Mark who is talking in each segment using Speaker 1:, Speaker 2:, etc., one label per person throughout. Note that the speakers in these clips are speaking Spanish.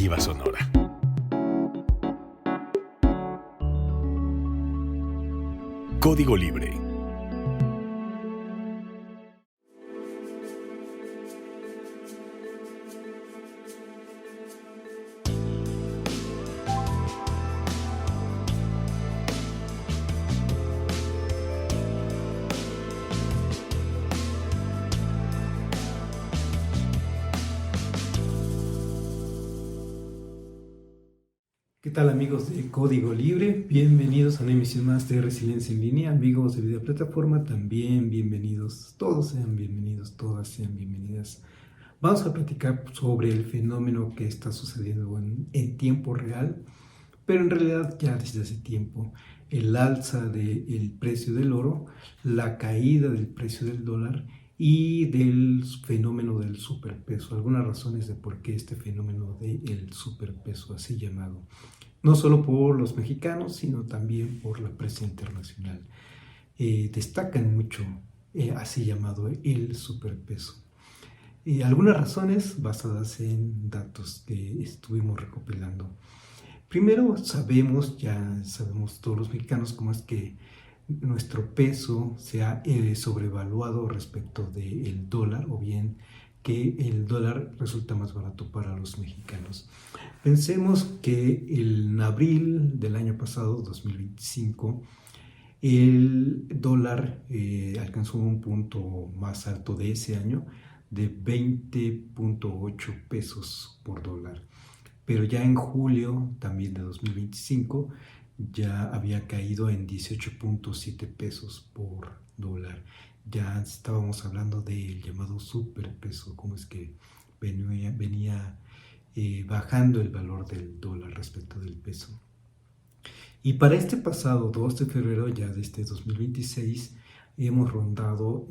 Speaker 1: Alternativa Sonora. Código Libre.
Speaker 2: ¿Qué tal, amigos de Código Libre? Bienvenidos a una emisión más de Resiliencia en Línea. Amigos de Vida Plataforma, también bienvenidos. Todos sean bienvenidos, todas sean bienvenidas. Vamos a platicar sobre el fenómeno que está sucediendo en tiempo real, pero en realidad ya desde hace tiempo. El alza del precio del oro, la caída del precio del dólar y del fenómeno del superpeso. Algunas razones de por qué este fenómeno del superpeso, así llamado, no solo por los mexicanos, sino también por la prensa internacional. Destacan mucho así llamado el superpeso. Algunas razones basadas en datos que estuvimos recopilando. Primero, sabemos todos los mexicanos cómo es que nuestro peso se ha sobrevaluado respecto del dólar, o bien que el dólar resulta más barato para los mexicanos. Pensemos que en abril del año pasado, 2025, el dólar alcanzó un punto más alto de ese año de 20.8 pesos por dólar. Pero ya en julio también de 2025 ya había caído en 18.7 pesos por dólar. Ya estábamos hablando del llamado superpeso, cómo es que venía bajando el valor del dólar respecto del peso. Y para este pasado 2 de febrero ya de este 2026 hemos rondado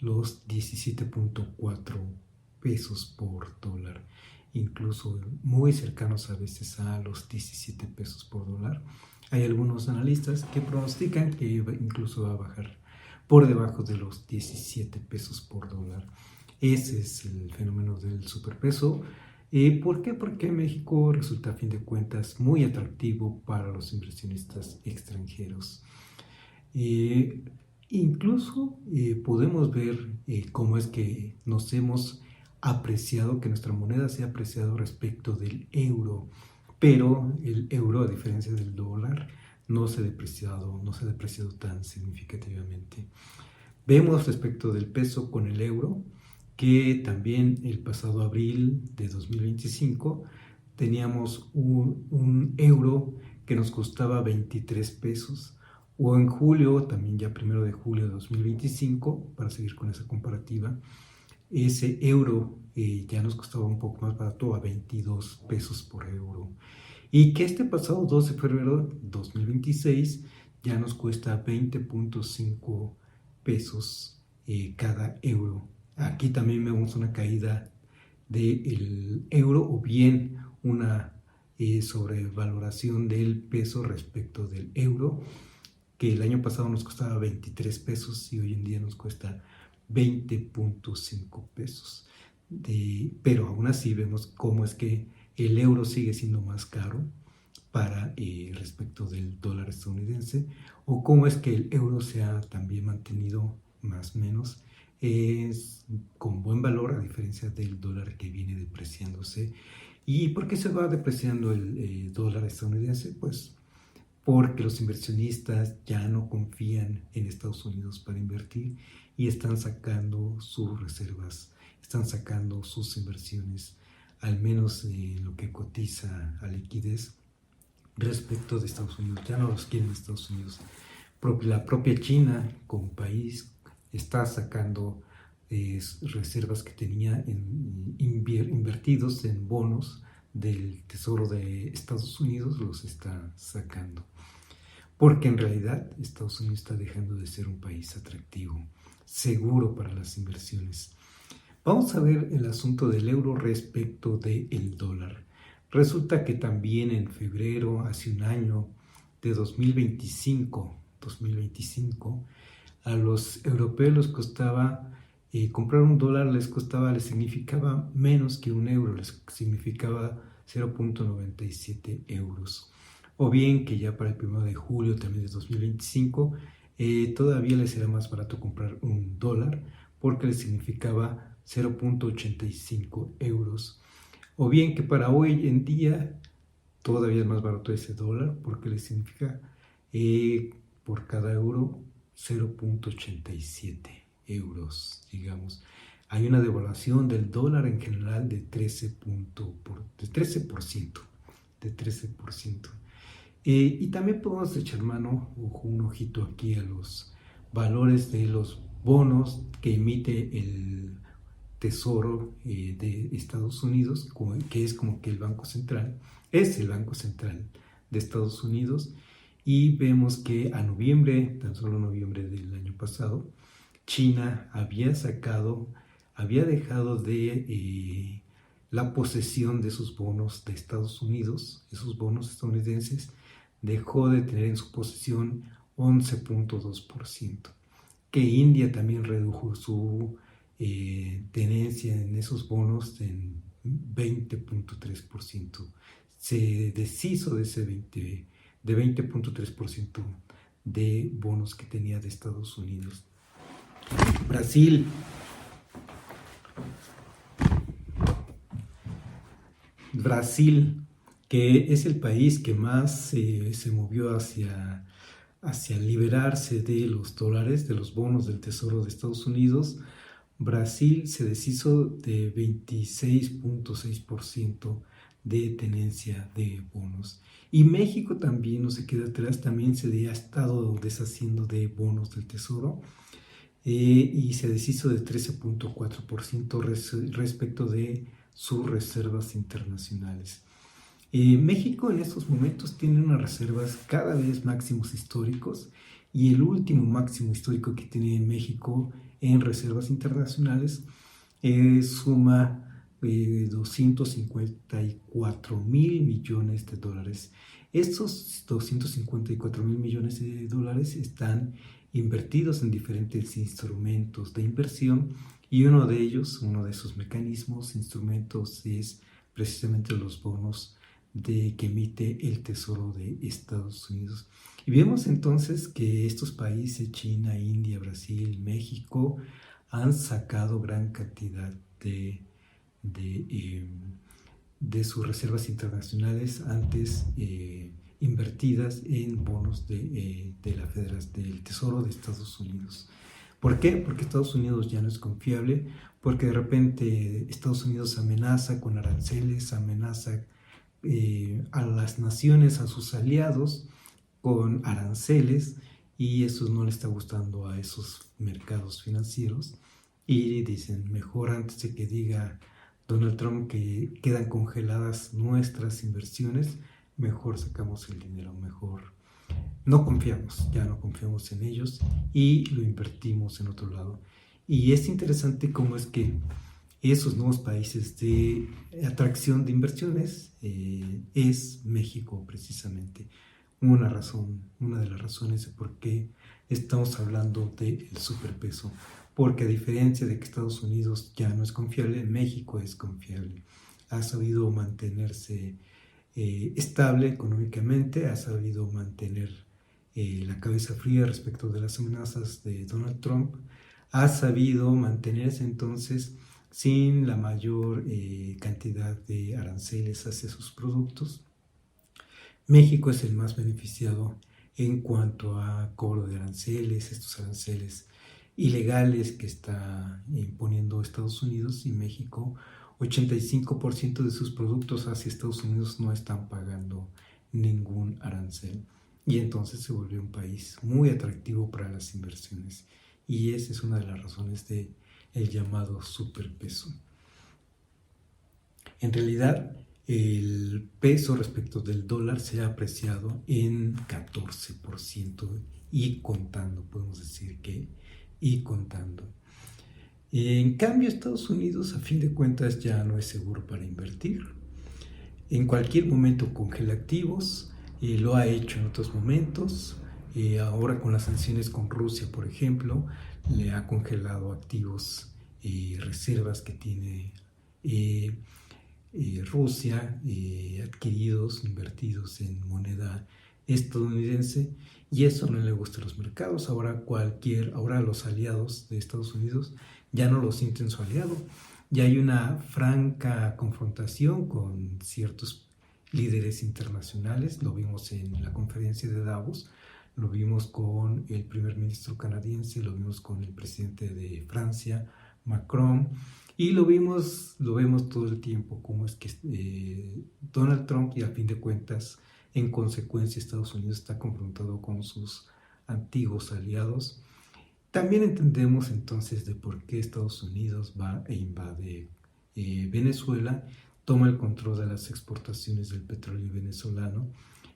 Speaker 2: los 17.4 pesos por dólar, incluso muy cercanos a veces a los 17 pesos por dólar. Hay algunos analistas que pronostican que incluso va a bajar por debajo de los 17 pesos por dólar. Ese es el fenómeno del superpeso. ¿Por qué? Porque México resulta a fin de cuentas muy atractivo para los inversionistas extranjeros. Incluso podemos ver cómo es que nos hemos apreciado, que nuestra moneda se ha apreciado respecto del euro, pero el euro, a diferencia del dólar, no se ha depreciado tan significativamente. Vemos respecto del peso con el euro que también el pasado abril de 2025 teníamos un euro que nos costaba 23 pesos, o en julio, también ya 1 de julio de 2025, para seguir con esa comparativa, ese euro ya nos costaba un poco más barato, a 22 pesos por euro. Y que este pasado 2 de febrero de 2026 ya nos cuesta 20.5 pesos cada euro. Aquí también vemos una caída del euro, o bien una sobrevaloración del peso respecto del euro, que el año pasado nos costaba 23 pesos y hoy en día nos cuesta 20.5 pesos. Pero aún así vemos cómo es que el euro sigue siendo más caro para respecto del dólar estadounidense, o cómo es que el euro se ha también mantenido más o menos con buen valor, a diferencia del dólar que viene depreciándose. ¿Y por qué se va depreciando el dólar estadounidense? Pues porque los inversionistas ya no confían en Estados Unidos para invertir y están sacando sus reservas, están sacando sus inversiones, al menos en lo que cotiza a liquidez respecto de Estados Unidos. Ya no los quieren Estados Unidos. La propia China, como país, está sacando reservas que tenía invertidos en bonos del Tesoro de Estados Unidos, los está sacando. Porque en realidad Estados Unidos está dejando de ser un país atractivo, seguro para las inversiones. Vamos a ver el asunto del euro respecto del dólar. Resulta que también en febrero, hace un año, de 2025, a los europeos les costaba comprar un dólar, les significaba menos que un euro, les significaba 0.97 euros. O bien que ya para el 1 de julio también de 2025 todavía les será más barato comprar un dólar porque les significaba 0.85 euros. O bien que para hoy en día todavía es más barato ese dólar porque les significa por cada euro 0.87 euros, digamos. Hay una devaluación del dólar en general de 13%. Y también podemos echar un ojito aquí a los valores de los bonos que emite el Tesoro de Estados Unidos, que es como que el Banco Central, es el Banco Central de Estados Unidos, y vemos que a noviembre, tan solo noviembre del año pasado, China había dejado de la posesión de sus bonos de Estados Unidos, esos bonos estadounidenses, dejó de tener en su posesión 11.2%, que India también redujo su tenencia en esos bonos en 20.3%. Se deshizo de ese 20.3% de bonos que tenía de Estados Unidos. Brasil, que es el país que más se movió hacia liberarse de los dólares, de los bonos del Tesoro de Estados Unidos. Brasil se deshizo de 26.6% de tenencia de bonos. Y México también no se queda atrás, también se ha estado deshaciendo de bonos del Tesoro y se deshizo de 13.4% respecto de sus reservas internacionales. México en estos momentos tiene unas reservas cada vez máximos históricos, y el último máximo histórico que tiene México en reservas internacionales suma 254,000 millones de dólares. Estos 254,000 millones de dólares están invertidos en diferentes instrumentos de inversión, y uno de esos mecanismos, instrumentos, es precisamente los bonos que emite el Tesoro de Estados Unidos. Y vemos entonces que estos países, China, India, Brasil, México, han sacado gran cantidad de sus reservas internacionales antes invertidas en bonos del Tesoro de Estados Unidos. ¿Por qué? Porque Estados Unidos ya no es confiable, porque de repente Estados Unidos amenaza con aranceles, amenaza a las naciones, a sus aliados, con aranceles, y eso no le está gustando a esos mercados financieros, y dicen, mejor antes de que diga Donald Trump que quedan congeladas nuestras inversiones, mejor sacamos el dinero, mejor ya no confiamos en ellos y lo invertimos en otro lado. Y es interesante cómo es que esos nuevos países de atracción de inversiones es México, precisamente. Una de las razones de por qué estamos hablando del superpeso, porque a diferencia de que Estados Unidos ya no es confiable, México es confiable. Ha sabido mantenerse estable económicamente, ha sabido mantener la cabeza fría respecto de las amenazas de Donald Trump, ha sabido mantenerse entonces sin la mayor cantidad de aranceles hacia sus productos. México es el más beneficiado en cuanto a cobro de aranceles, estos aranceles ilegales que está imponiendo Estados Unidos, y México, 85% de sus productos hacia Estados Unidos no están pagando ningún arancel, y entonces se volvió un país muy atractivo para las inversiones, y esa es una de las razones del llamado superpeso. En realidad, el peso respecto del dólar se ha apreciado en 14% y contando, podemos decir que y contando. En cambio, Estados Unidos, a fin de cuentas, ya no es seguro para invertir. En cualquier momento congela activos, lo ha hecho en otros momentos. Ahora con las sanciones con Rusia, por ejemplo, le ha congelado activos y reservas que tiene Rusia, adquiridos, invertidos en moneda estadounidense, y eso no le gusta a los mercados. Ahora los aliados de Estados Unidos ya no lo sienten su aliado. Ya hay una franca confrontación con ciertos líderes internacionales. Lo vimos en la conferencia de Davos, lo vimos con el primer ministro canadiense, lo vimos con el presidente de Francia, Macron, y lo vemos todo el tiempo, cómo es que Donald Trump, y a fin de cuentas, en consecuencia, Estados Unidos está confrontado con sus antiguos aliados. También entendemos entonces de por qué Estados Unidos va e invade Venezuela, toma el control de las exportaciones del petróleo venezolano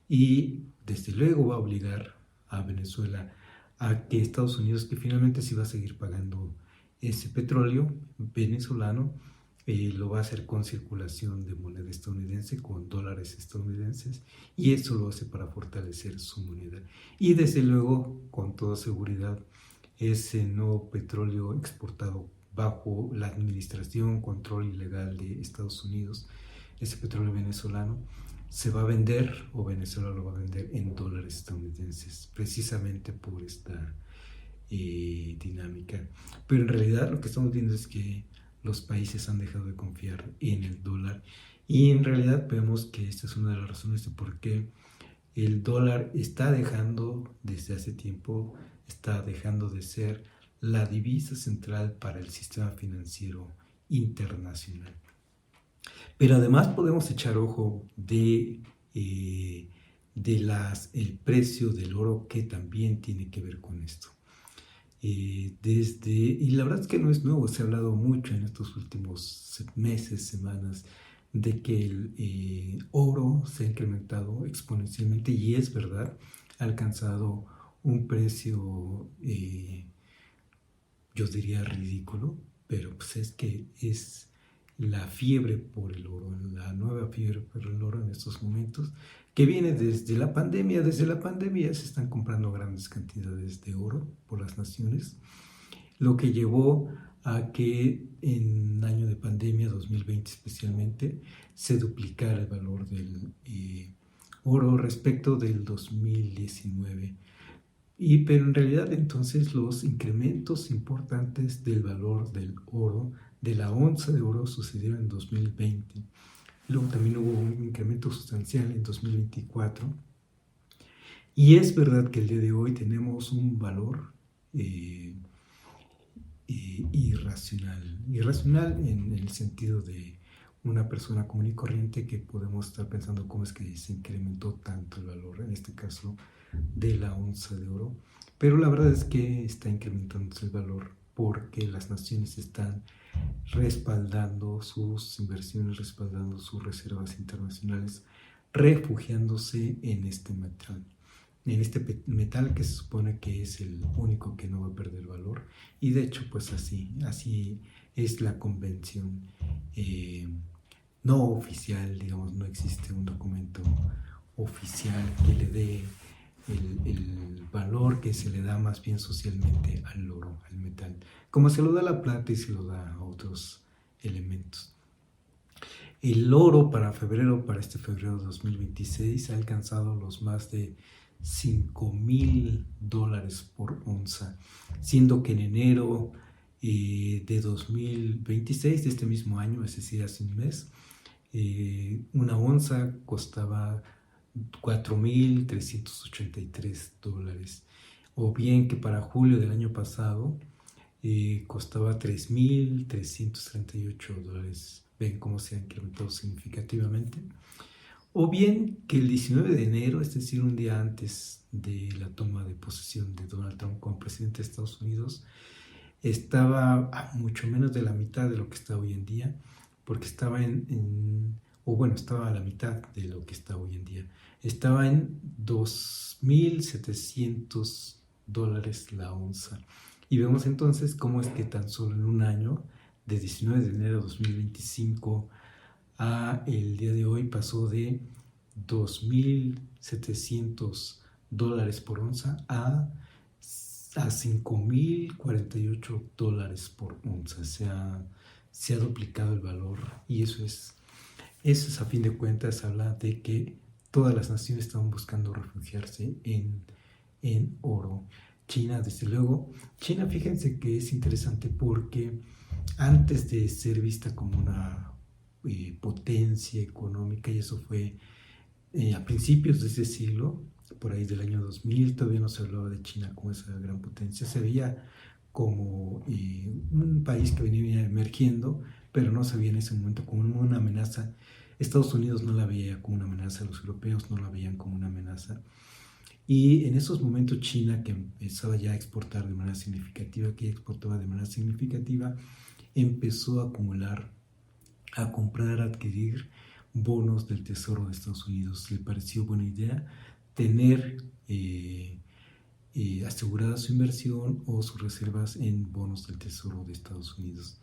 Speaker 2: y desde luego va a obligar a Venezuela a que Estados Unidos, que finalmente sí va a seguir pagando ese petróleo venezolano, lo va a hacer con circulación de moneda estadounidense, con dólares estadounidenses, y eso lo hace para fortalecer su moneda. Y desde luego, con toda seguridad, ese nuevo petróleo exportado bajo la administración, control ilegal de Estados Unidos, ese petróleo venezolano, se va a vender, o Venezuela lo va a vender en dólares estadounidenses, precisamente por esta dinámica. Pero en realidad lo que estamos viendo es que los países han dejado de confiar en el dólar, y en realidad vemos que esta es una de las razones de por qué el dólar está dejando, desde hace tiempo, está dejando de ser la divisa central para el sistema financiero internacional. Pero además podemos echar ojo de el precio del oro, que también tiene que ver con esto. Y la verdad es que no es nuevo, se ha hablado mucho en estos últimos meses, semanas, de que el oro se ha incrementado exponencialmente, y es verdad, ha alcanzado un precio, yo diría ridículo, pero pues es que es la fiebre por el oro, la nueva fiebre por el oro en estos momentos, que viene desde la pandemia. Desde la pandemia se están comprando grandes cantidades de oro por las naciones, lo que llevó a que en año de pandemia, 2020 especialmente, se duplicara el valor del oro respecto del 2019. Pero en realidad entonces los incrementos importantes del valor del oro, de la onza de oro, sucedieron en 2020. Luego también hubo un incremento sustancial en 2024. Y es verdad que el día de hoy tenemos un valor irracional en el sentido de una persona común y corriente, que podemos estar pensando cómo es que se incrementó tanto el valor, en este caso de la onza de oro. Pero la verdad es que está incrementándose el valor porque las naciones están respaldando sus inversiones, respaldando sus reservas internacionales, refugiándose en este metal que se supone que es el único que no va a perder valor. Y de hecho, pues así es la convención no oficial, digamos. No existe un documento oficial que le dé el valor que se le da más bien socialmente al oro, al metal, como se lo da a la plata y se lo da a otros elementos. El oro para este febrero de 2026, ha alcanzado los más de $5,000 por onza, siendo que en enero de 2026, de este mismo año, es decir, hace un mes, una onza costaba $4,383, o bien que para julio del año pasado costaba $3,338. Ven cómo se ha incrementado significativamente. O bien que el 19 de enero, es decir, un día antes de la toma de posesión de Donald Trump como presidente de Estados Unidos, estaba a mucho menos de la mitad de lo que está hoy en día, porque estaba estaba a la mitad de lo que está hoy en día. Estaba en $2,700 la onza. Y vemos entonces cómo es que tan solo en un año, de 19 de enero de 2025 a el día de hoy, pasó de $2,700 por onza a $5,048 por onza. Se ha duplicado el valor, y eso es eso es, a fin de cuentas, habla de que todas las naciones estaban buscando refugiarse en oro. China, desde luego. China, fíjense que es interesante porque antes de ser vista como una potencia económica, y eso fue a principios de ese siglo, por ahí del año 2000, todavía no se hablaba de China como esa gran potencia, se veía como un país que venía emergiendo, pero no se veía en ese momento como una amenaza. Estados Unidos no la veía como una amenaza, los europeos no la veían como una amenaza. Y en esos momentos China, que empezaba ya a exportar de manera significativa, que exportaba de manera significativa, empezó a acumular, a comprar, a adquirir bonos del Tesoro de Estados Unidos. Le pareció buena idea tener asegurada su inversión o sus reservas en bonos del Tesoro de Estados Unidos.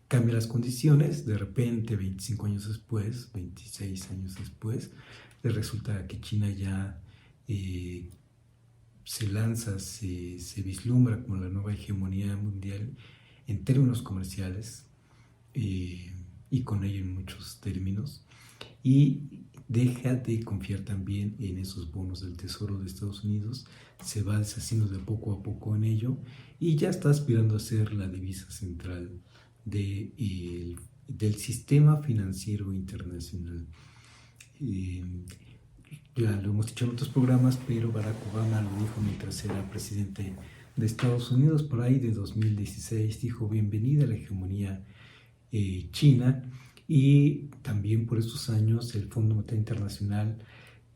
Speaker 2: Cambia las condiciones, de repente 25 años después, 26 años después, le resulta que China ya se lanza, se vislumbra como la nueva hegemonía mundial en términos comerciales y con ello en muchos términos, y deja de confiar también en esos bonos del Tesoro de Estados Unidos, se va deshaciendo de poco a poco en ello y ya está aspirando a ser la divisa central del sistema financiero internacional. Ya lo hemos dicho en otros programas, pero Barack Obama lo dijo mientras era presidente de Estados Unidos, por ahí de 2016, dijo: bienvenida a la hegemonía china. Y también por estos años el Fondo Monetario Internacional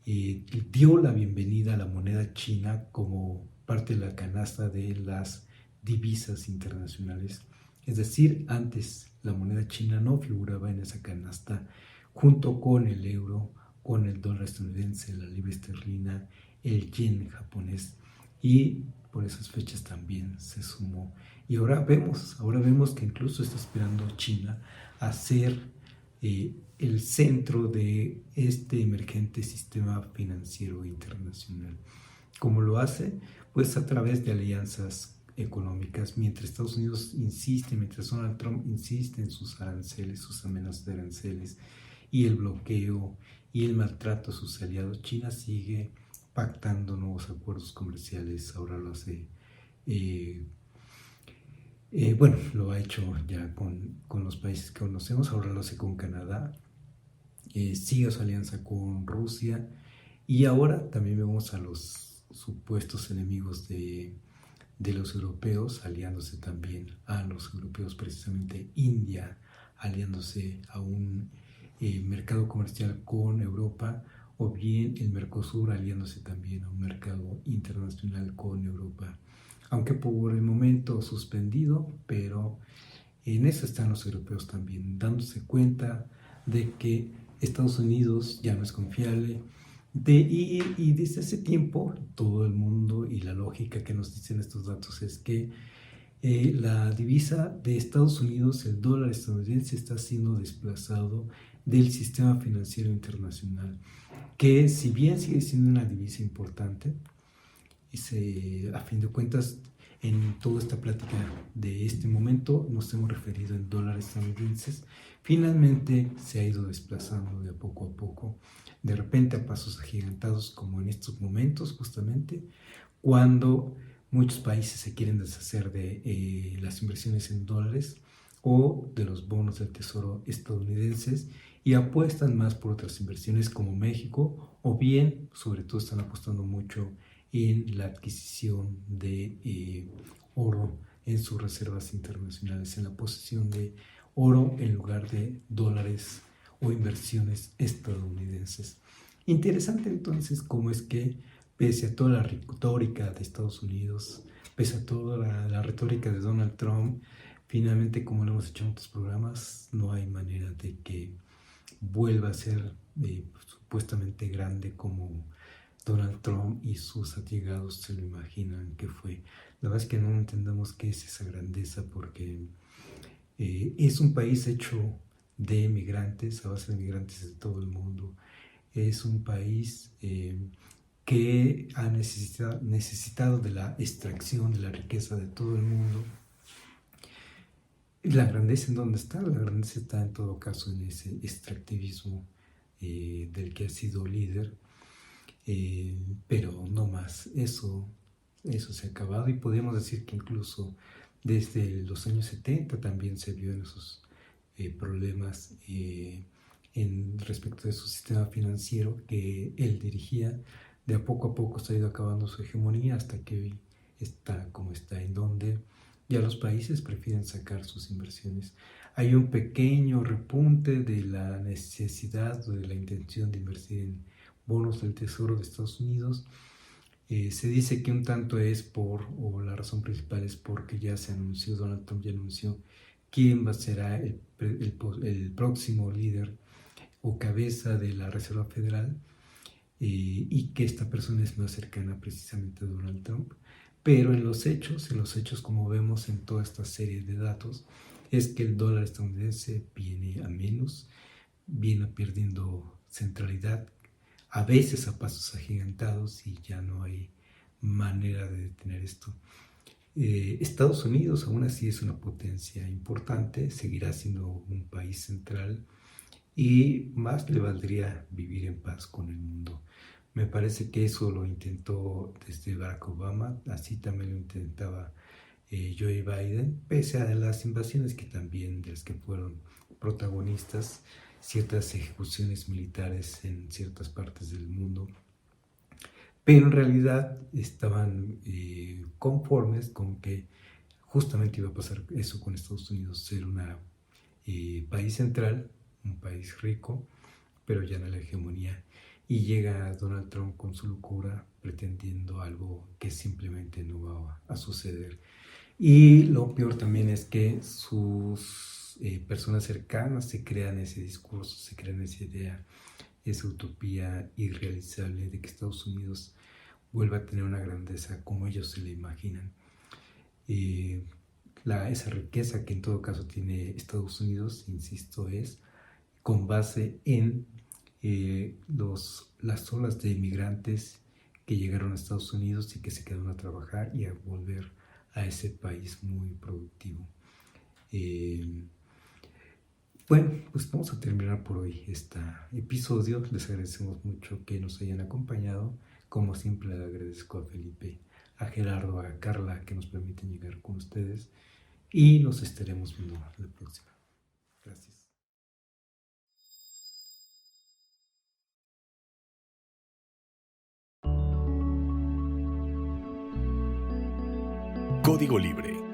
Speaker 2: dio la bienvenida a la moneda china como parte de la canasta de las divisas internacionales. Es decir, antes la moneda china no figuraba en esa canasta junto con el euro, con el dólar estadounidense, la libra esterlina, el yen japonés, y por esas fechas también se sumó. Y ahora vemos que incluso está esperando China a ser el centro de este emergente sistema financiero internacional. ¿Cómo lo hace? Pues a través de alianzas económicas. Mientras Estados Unidos insiste, mientras Donald Trump insiste en sus aranceles, sus amenazas de aranceles y el bloqueo y el maltrato a sus aliados, China sigue pactando nuevos acuerdos comerciales. Ahora lo hace, lo ha hecho ya con los países que conocemos, ahora lo hace con Canadá, sigue su alianza con Rusia, y ahora también vemos a los supuestos enemigos de los europeos aliándose también a los europeos, precisamente India aliándose a un mercado comercial con Europa, o bien el Mercosur aliándose también a un mercado internacional con Europa, aunque por el momento suspendido, pero en eso están los europeos también, dándose cuenta de que Estados Unidos ya no es confiable, y desde hace tiempo todo el mundo, y la lógica que nos dicen estos datos es que la divisa de Estados Unidos, el dólar estadounidense, está siendo desplazado del sistema financiero internacional, que si bien sigue siendo una divisa importante, a fin de cuentas, en toda esta plática de este momento nos hemos referido en dólares estadounidenses, finalmente se ha ido desplazando de poco a poco, de repente a pasos agigantados, como en estos momentos justamente, cuando muchos países se quieren deshacer de las inversiones en dólares o de los bonos del tesoro estadounidenses y apuestan más por otras inversiones como México, o bien, sobre todo, están apostando mucho en la adquisición de oro en sus reservas internacionales, en la posesión de oro en lugar de dólares o inversiones estadounidenses. Interesante entonces cómo es que, pese a toda la retórica de Estados Unidos, pese a toda la retórica de Donald Trump, finalmente, como lo hemos hecho en otros programas, no hay manera de que vuelva a ser supuestamente grande como Donald Trump y sus allegados se lo imaginan que fue. La verdad es que no entendemos qué es esa grandeza, porque es un país hecho de migrantes, a base de migrantes de todo el mundo. Es un país que ha necesitado de la extracción de la riqueza de todo el mundo. La grandeza en dónde está, la grandeza está en todo caso en ese extractivismo del que ha sido líder, pero no más, eso se ha acabado y podríamos decir que incluso desde los años 70 también se vio en esos problemas respecto de su sistema financiero que él dirigía. De a poco se ha ido acabando su hegemonía hasta que hoy está como está, en donde ya los países prefieren sacar sus inversiones. Hay un pequeño repunte de la necesidad o de la intención de invertir en bonos del Tesoro de Estados Unidos. Se dice que un tanto es o la razón principal es porque ya se anunció, Donald Trump ya anunció quién será el próximo líder o cabeza de la Reserva Federal, y que esta persona es más cercana precisamente a Donald Trump. Pero en los hechos como vemos en toda esta serie de datos, es que el dólar estadounidense viene a menos, viene perdiendo centralidad, a veces a pasos agigantados, y ya no hay manera de detener esto. Estados Unidos aún así es una potencia importante, seguirá siendo un país central y más le valdría vivir en paz con el mundo. Me parece que eso lo intentó desde Barack Obama, así también lo intentaba Joe Biden, pese a las invasiones que también de las que fueron protagonistas, ciertas ejecuciones militares en ciertas partes del mundo, pero en realidad estaban conformes con que justamente iba a pasar eso con Estados Unidos, ser un país central, un país rico, pero ya no la hegemonía. Y llega Donald Trump con su locura pretendiendo algo que simplemente no va a suceder. Y lo peor también es que sus personas cercanas se crean ese discurso, se crean esa idea, esa utopía irrealizable de que Estados Unidos vuelva a tener una grandeza como ellos se la imaginan. Esa riqueza que en todo caso tiene Estados Unidos, insisto, es con base en las olas de inmigrantes que llegaron a Estados Unidos y que se quedaron a trabajar y a volver a ese país muy productivo. Bueno, pues vamos a terminar por hoy este episodio. Les agradecemos mucho que nos hayan acompañado. Como siempre, le agradezco a Felipe, a Gerardo, a Carla, que nos permiten llegar con ustedes. Y nos estaremos viendo la próxima. Gracias.
Speaker 1: Código Libre.